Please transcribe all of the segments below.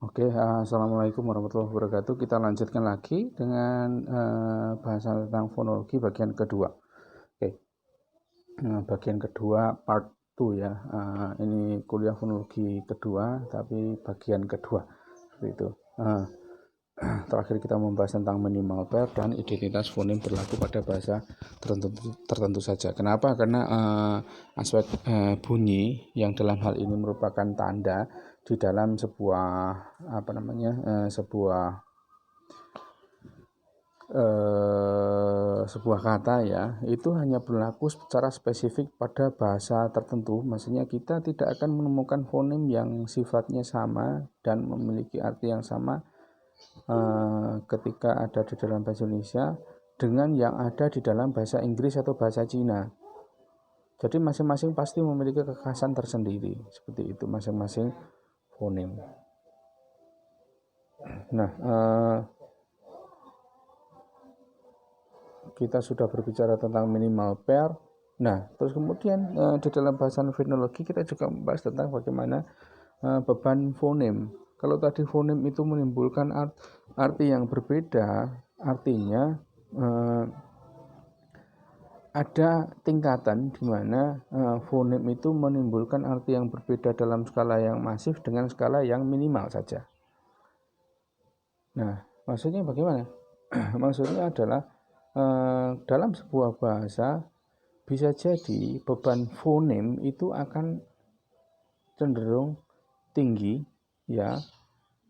Assalamualaikum warahmatullahi wabarakatuh. Kita lanjutkan lagi dengan bahasan tentang fonologi bagian kedua. Bagian kedua part 2 ya. Ini kuliah fonologi kedua, tapi bagian kedua seperti itu. Terakhir kita membahas tentang minimal pair dan identitas fonem berlaku pada bahasa tertentu saja. Kenapa? Karena aspek bunyi yang dalam hal ini merupakan tanda di dalam sebuah kata ya, itu hanya berlaku secara spesifik pada bahasa tertentu. Maksudnya kita tidak akan menemukan fonem yang sifatnya sama dan memiliki arti yang sama ketika ada di dalam bahasa Indonesia dengan yang ada di dalam bahasa Inggris atau bahasa Cina. Jadi masing-masing pasti memiliki kekhasan tersendiri, seperti itu masing-masing fonem. Nah, kita sudah berbicara tentang minimal pair. Nah, terus kemudian di dalam bahasan fonologi kita juga membahas tentang bagaimana beban fonem. Kalau tadi fonem itu menimbulkan arti yang berbeda, artinya ada tingkatan di mana fonem itu menimbulkan arti yang berbeda dalam skala yang masif dengan skala yang minimal saja. Nah, maksudnya bagaimana? Maksudnya adalah dalam sebuah bahasa bisa jadi beban fonem itu akan cenderung tinggi ya,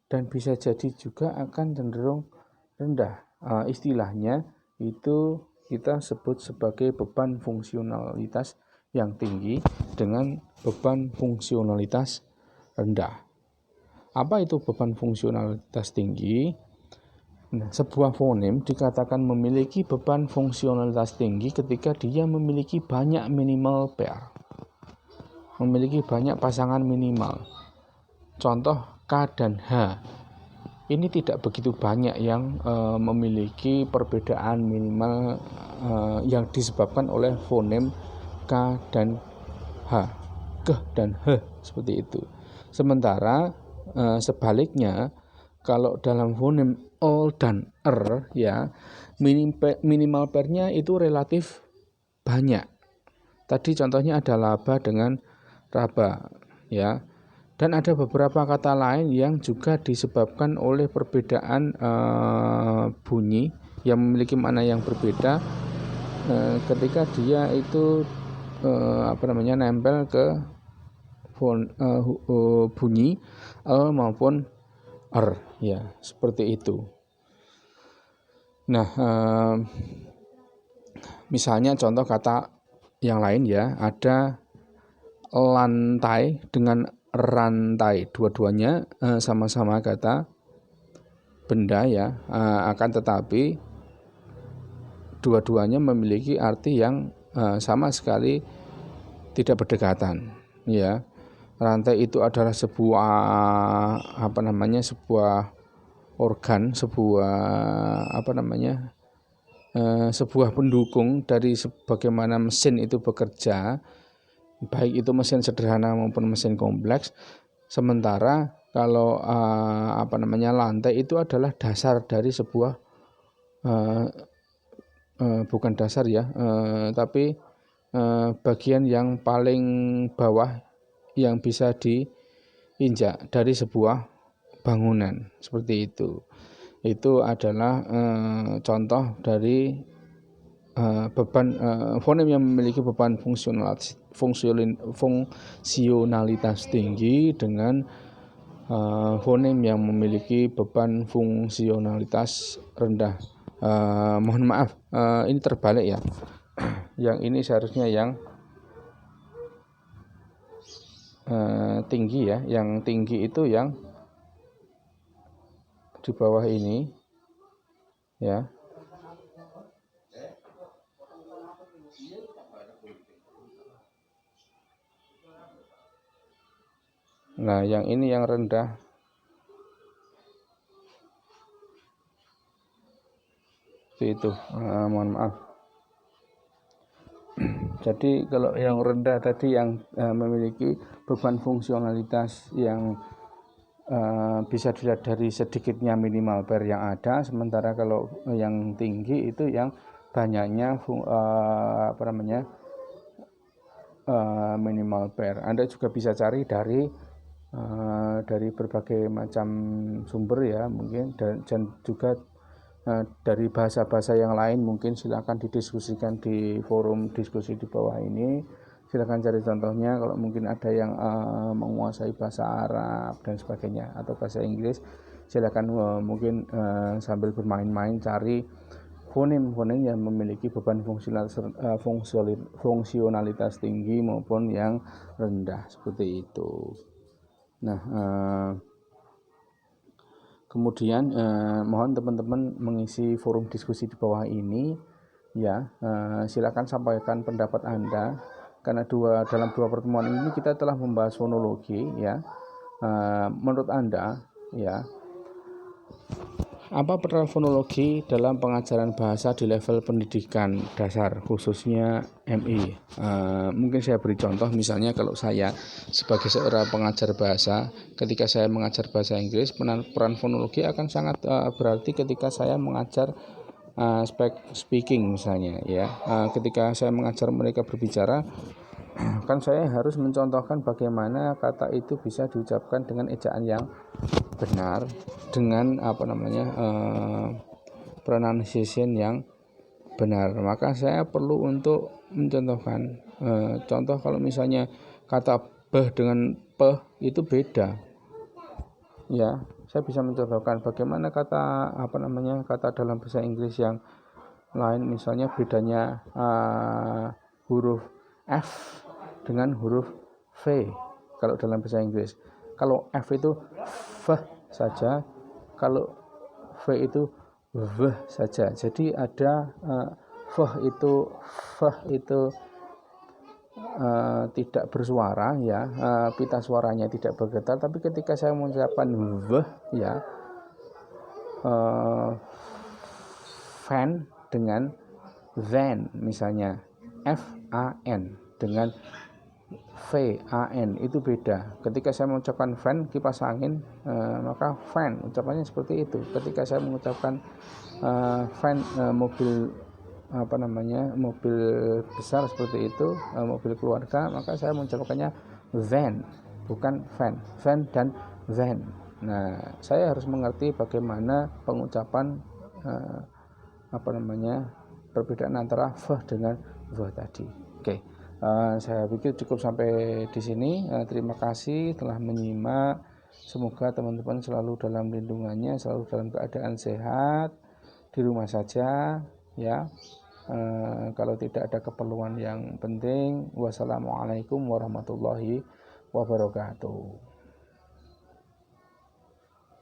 dan bisa jadi juga akan cenderung rendah. Istilahnya itu kita sebut sebagai beban fungsionalitas yang tinggi dengan beban fungsionalitas rendah. Apa itu beban fungsionalitas tinggi? Nah, sebuah fonem dikatakan memiliki beban fungsionalitas tinggi ketika dia memiliki banyak minimal pair, memiliki banyak pasangan minimal. Contoh K dan H ini tidak begitu banyak yang memiliki perbedaan minimal yang disebabkan oleh fonem K dan H, K dan H seperti itu. Sementara sebaliknya, kalau dalam fonem O dan R ya, minimal pairnya itu relatif banyak. Tadi contohnya ada laba dengan raba ya. Dan ada beberapa kata lain yang juga disebabkan oleh perbedaan bunyi yang memiliki makna yang berbeda ketika dia itu nempel ke bunyi L maupun R ya, seperti itu. Nah, misalnya contoh kata yang lain ya, ada lantai dengan rantai, dua-duanya sama-sama kata benda ya, akan tetapi dua-duanya memiliki arti yang sama sekali tidak berdekatan ya. Rantai itu adalah sebuah sebuah organ, sebuah pendukung dari bagaimana mesin itu bekerja, baik itu mesin sederhana maupun mesin kompleks. Sementara kalau lantai itu adalah dasar dari sebuah bukan dasar ya, tapi bagian yang paling bawah yang bisa diinjak dari sebuah bangunan, seperti itu. Itu adalah contoh dari beban fonem yang memiliki beban fungsionalitas tinggi dengan fonem yang memiliki beban fungsionalitas rendah. Mohon maaf, ini terbalik ya. Yang ini seharusnya yang tinggi ya. Yang tinggi itu yang di bawah ini ya. Nah, yang ini yang rendah. Itu mohon maaf. Jadi kalau yang rendah tadi yang memiliki beban fungsionalitas yang bisa dilihat dari sedikitnya minimal pair yang ada, sementara kalau yang tinggi itu yang banyaknya minimal pair. Anda juga bisa cari dari berbagai macam sumber ya mungkin, dan juga dari bahasa-bahasa yang lain. Mungkin silakan didiskusikan di forum diskusi di bawah ini. Silakan cari contohnya. Kalau mungkin ada yang menguasai bahasa Arab dan sebagainya atau bahasa Inggris, silakan mungkin sambil bermain-main cari fonem yang memiliki beban fungsionalitas tinggi maupun yang rendah, seperti itu. Nah, kemudian mohon teman-teman mengisi forum diskusi di bawah ini ya. Silakan sampaikan pendapat Anda, karena dalam dua pertemuan ini kita telah membahas fonologi ya. Menurut Anda ya, apa peran fonologi dalam pengajaran bahasa di level pendidikan dasar khususnya MI? Mungkin saya beri contoh, misalnya kalau saya sebagai seorang pengajar bahasa, ketika saya mengajar bahasa Inggris, peran fonologi akan sangat berarti ketika saya mengajar speaking misalnya ya. Ketika saya mengajar mereka berbicara, kan saya harus mencontohkan bagaimana kata itu bisa diucapkan dengan ejaan yang benar, dengan pronunciation yang benar. Maka saya perlu untuk mencontohkan contoh, kalau misalnya kata beh dengan peh itu beda ya. Saya bisa mencontohkan bagaimana kata kata dalam bahasa Inggris yang lain, misalnya bedanya huruf F dengan huruf V kalau dalam bahasa Inggris. Kalau F itu F saja, kalau V itu V saja. Jadi ada F itu tidak bersuara ya, pita suaranya tidak bergetar. Tapi ketika saya mengucapkan V ya, fan dengan van misalnya, FAN dengan VAN itu beda. Ketika saya mengucapkan fan kipas angin, maka fan ucapannya seperti itu. Ketika saya mengucapkan fan mobil mobil besar seperti itu, mobil keluarga, maka saya mengucapkannya van, bukan van dan van. Nah, saya harus mengerti bagaimana pengucapan perbedaan antara v dengan v tadi. Oke. Saya pikir cukup sampai di sini. Terima kasih telah menyimak. Semoga teman-teman selalu dalam lindungannya, selalu dalam keadaan sehat, di rumah saja ya. Kalau tidak ada keperluan yang penting. Wassalamualaikum warahmatullahi wabarakatuh.